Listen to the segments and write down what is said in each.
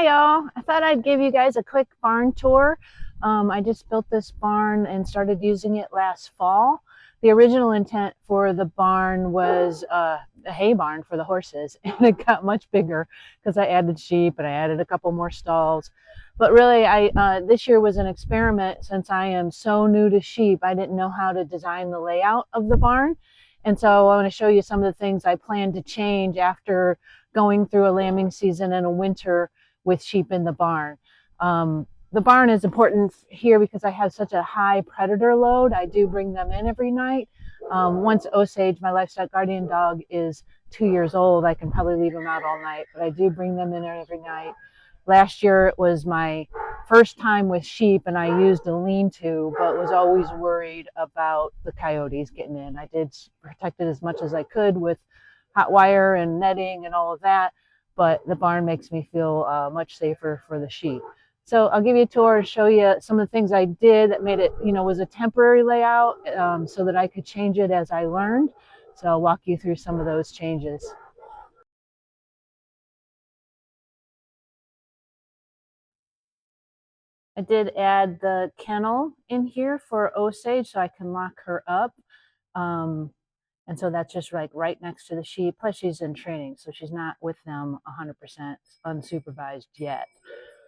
y'all. I thought I'd give you guys a quick barn tour. I just built this barn and started using it last fall. The original intent for the barn was a hay barn for the horses, and it got much bigger because I added sheep and I added a couple more stalls. But really, this year was an experiment since I am so new to sheep. I didn't know how to design the layout of the barn. And so I want to show you some of the things I plan to change after going through a lambing season and a winter with sheep in the barn. The barn is important here because I have such a high predator load. I do bring them in every night. Once Osage, my livestock guardian dog, is 2 years old, I can probably leave him out all night, but I do bring them in every night. Last year it was my first time with sheep and I used a lean-to, but was always worried about the coyotes getting in. I did protect it as much as I could with hot wire and netting and all of that, but the barn makes me feel much safer for the sheep. So I'll give you a tour and show you some of the things I did that made it, was a temporary layout so that I could change it as I learned. So I'll walk you through some of those changes. I did add the kennel in here for Osage so I can lock her up. And so that's just like right next to the sheep. Plus she's in training, so she's not with them 100% unsupervised yet.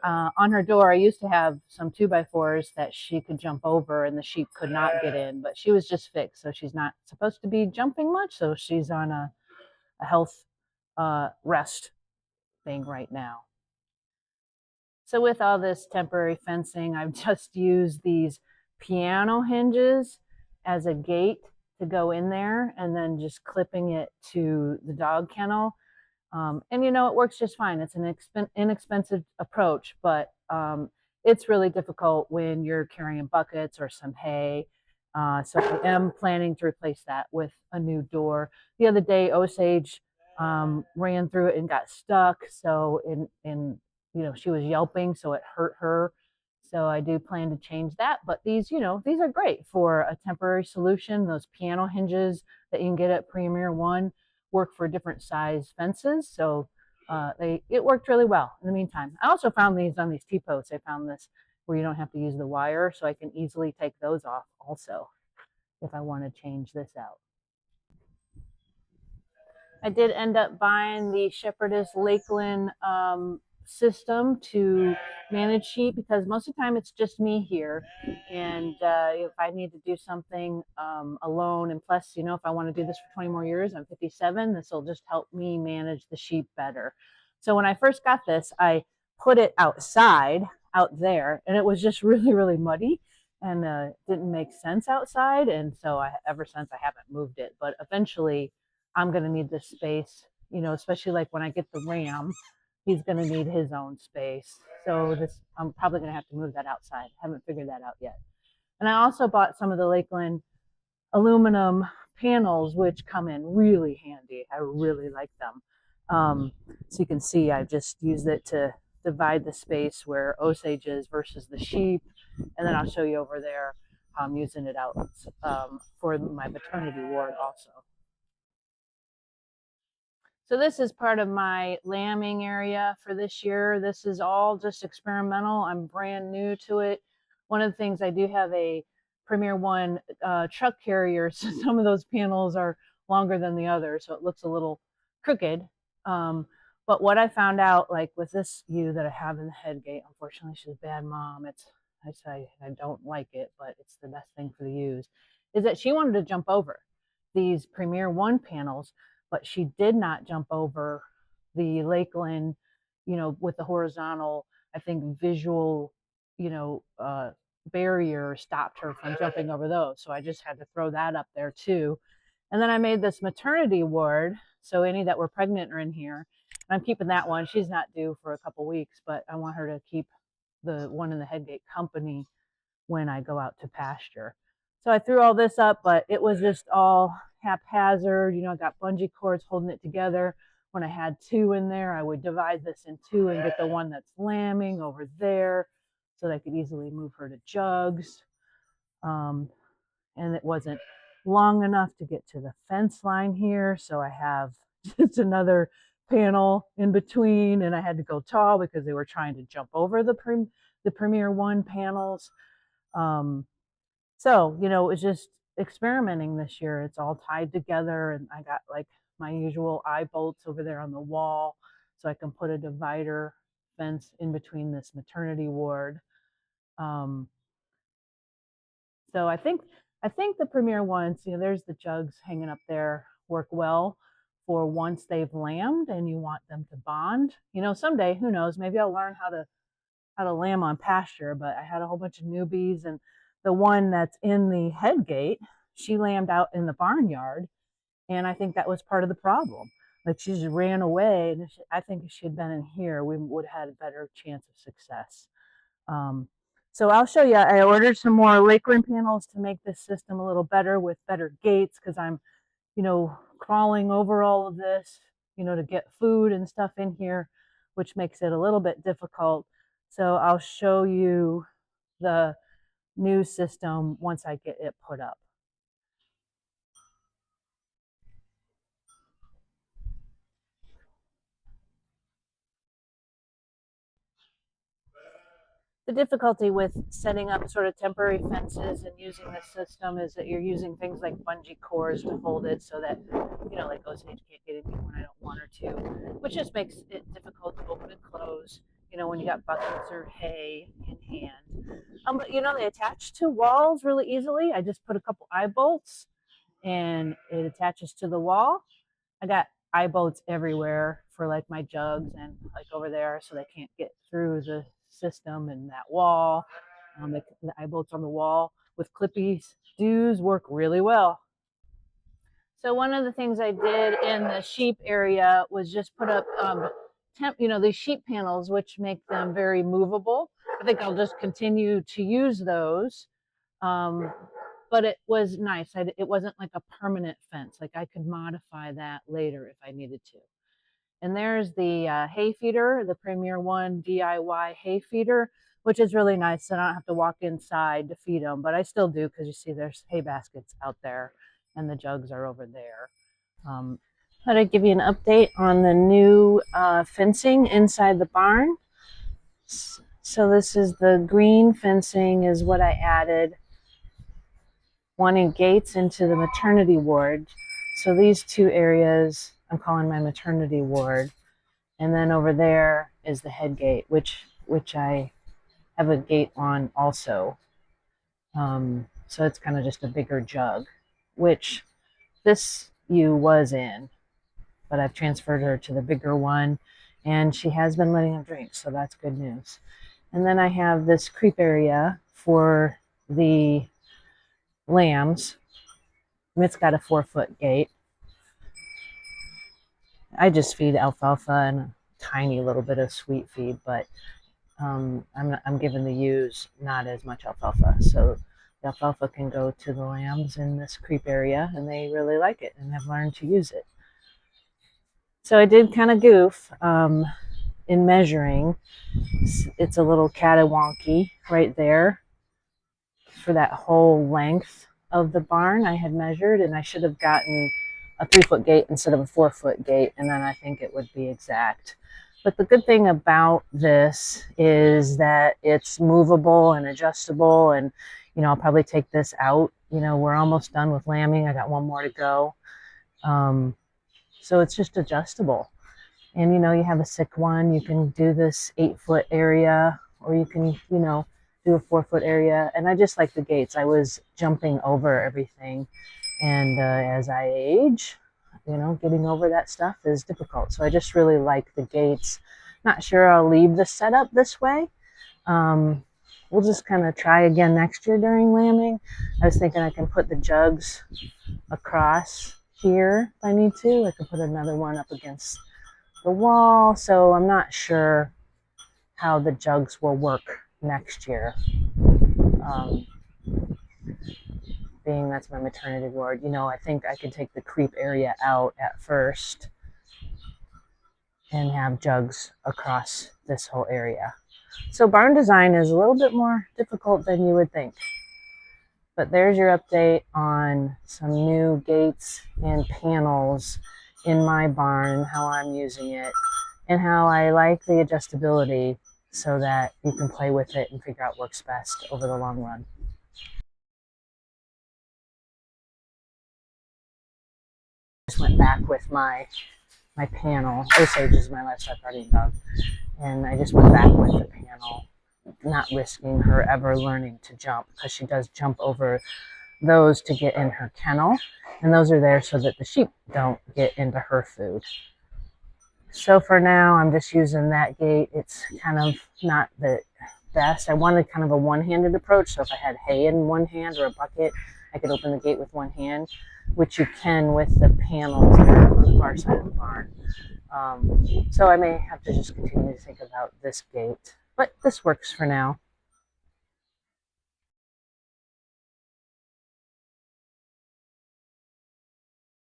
On her door, I used to have some 2x4s that she could jump over and the sheep could not get in, but she was just fixed. So she's not supposed to be jumping much. So she's on a health rest thing right now. So with all this temporary fencing, I've just used these piano hinges as a gate to go in there and then just clipping it to the dog kennel. And it works just fine. It's an inexpensive approach, but it's really difficult when you're carrying buckets or some hay. So I am planning to replace that with a new door. The other day, Osage ran through it and got stuck. So she was yelping, so it hurt her. So I do plan to change that. But these are great for a temporary solution. Those piano hinges that you can get at Premier One work for different size fences. So it worked really well in the meantime. I also found these on these T-posts. I found this where you don't have to use the wire, so I can easily take those off also if I want to change this out. I did end up buying the Shepherdess Lakeland system to manage sheep because most of the time it's just me here, and if I need to do something alone, and plus if I want to do this for 20 more years, I'm 57, this will just help me manage the sheep better. So when I first got this, I put it outside out there and it was just really muddy and didn't make sense outside, and so ever since I haven't moved it, but eventually I'm going to need this space, especially like when I get the ram, he's going to need his own space. So I'm probably going to have to move that outside. I haven't figured that out yet. And I also bought some of the Lakeland aluminum panels, which come in really handy. I really like them. So you can see I've just used it to divide the space where Osage is versus the sheep. And then I'll show you over there how I'm using it out for my maternity ward also. So this is part of my lambing area for this year. This is all just experimental. I'm brand new to it. One of the things, I do have a Premier One truck carrier, so some of those panels are longer than the others, so it looks a little crooked. But what I found out, like with this ewe that I have in the head gate, unfortunately she's a bad mom. I don't like it, but it's the best thing for the ewes, is that she wanted to jump over these Premier One panels, but she did not jump over the Lakeland, with the horizontal, I think, visual, barrier stopped her from jumping over those. So I just had to throw that up there too. And then I made this maternity ward. So any that were pregnant are in here. And I'm keeping that one. She's not due for a couple weeks, but I want her to keep the one in the headgate company when I go out to pasture. So I threw all this up, but it was just all haphazard. I got bungee cords holding it together. When I had two in there, I would divide this in two and get the one that's lambing over there so that I could easily move her to jugs. And it wasn't long enough to get to the fence line here, so I have just another panel in between, and I had to go tall because they were trying to jump over the Premier One panels. So, you know, it was just experimenting this year. It's all tied together, and I got like my usual eye bolts over there on the wall so I can put a divider fence in between this maternity ward. Um, so I think the Premier ones, you know, there's the jugs hanging up there, work well for once they've lambed and you want them to bond. You know, someday, who knows, maybe I'll learn how to lamb on pasture, but I had a whole bunch of newbies, and the one that's in the head gate, she lambed out in the barnyard, and I think that was part of the problem. Like she just ran away, and I think if she had been in here, we would have had a better chance of success. Um, so I'll show you. I ordered some more Lakeland panels to make this system a little better with better gates because I'm, you know, crawling over all of this, you know, to get food and stuff in here, which makes it a little bit difficult. So I'll show you the new system once I get it put up. The difficulty with setting up sort of temporary fences and using this system is that you're using things like bungee cords to hold it so that, you know, like Osage can't get in when I don't want her to, which just makes it difficult to open and close, you know, when you got buckets or hay in hand. But, you know, they attach to walls really easily. I just put a couple eye bolts and it attaches to the wall. I got eye bolts everywhere for like my jugs and like over there so they can't get through the system and that wall. The eye bolts on the wall with clippies doos work really well. So one of the things I did in the sheep area was just put up these sheep panels, which make them very movable. I think I'll just continue to use those. Um, but it was nice. It wasn't like a permanent fence. Like I could modify that later if I needed to. And there's the hay feeder, the Premier One DIY hay feeder, which is really nice. So I don't have to walk inside to feed them, but I still do because you see there's hay baskets out there and the jugs are over there. Thought I'd give you an update on the new fencing inside the barn. So this is the green fencing is what I added. Wanting gates into the maternity ward. So these two areas I'm calling my maternity ward. And then over there is the head gate, which I have a gate on also. So it's kind of just a bigger jug, which this ewe was in, but I've transferred her to the bigger one, and she has been letting him drink, so that's good news. And then I have this creep area for the lambs. It's got a 4-foot gate. I just feed alfalfa and a tiny little bit of sweet feed, but I'm giving the ewes not as much alfalfa. So the alfalfa can go to the lambs in this creep area, and they really like it and have learned to use it. So I did kind of goof in measuring. It's a little catawonky right there for that whole length of the barn I had measured, and I should have gotten a 3-foot gate instead of a 4-foot gate, and then I think it would be exact. But the good thing about this is that it's movable and adjustable, and you know, I'll probably take this out. You know, we're almost done with lambing. I got one more to go. So it's just adjustable. And you know, you have a sick one, you can do this 8-foot area, or you can, you know, do a 4-foot area. And I just like the gates. I was jumping over everything. And as I age, you know, getting over that stuff is difficult. So I just really like the gates. Not sure I'll leave the setup this way. We'll just kind of try again next year during lambing. I was thinking I can put the jugs across here if I need to. I could put another one up against the wall. So I'm not sure how the jugs will work next year. Being that's my maternity ward, you know, I think I could take the creep area out at first and have jugs across this whole area. So barn design is a little bit more difficult than you would think. But there's your update on some new gates and panels in my barn, how I'm using it, and how I like the adjustability so that you can play with it and figure out what works best over the long run. Just went back with my panel. Osage is my livestock guardian dog, and I just went back with the panel, not risking her ever learning to jump, because she does jump over those to get in her kennel, and those are there so that the sheep don't get into her food. So for now, I'm just using that gate. It's kind of not the best. I wanted kind of a one-handed approach, so if I had hay in one hand or a bucket, I could open the gate with one hand, which you can with the panels there on the far side of the barn. So I may have to just continue to think about this gate, but this works for now.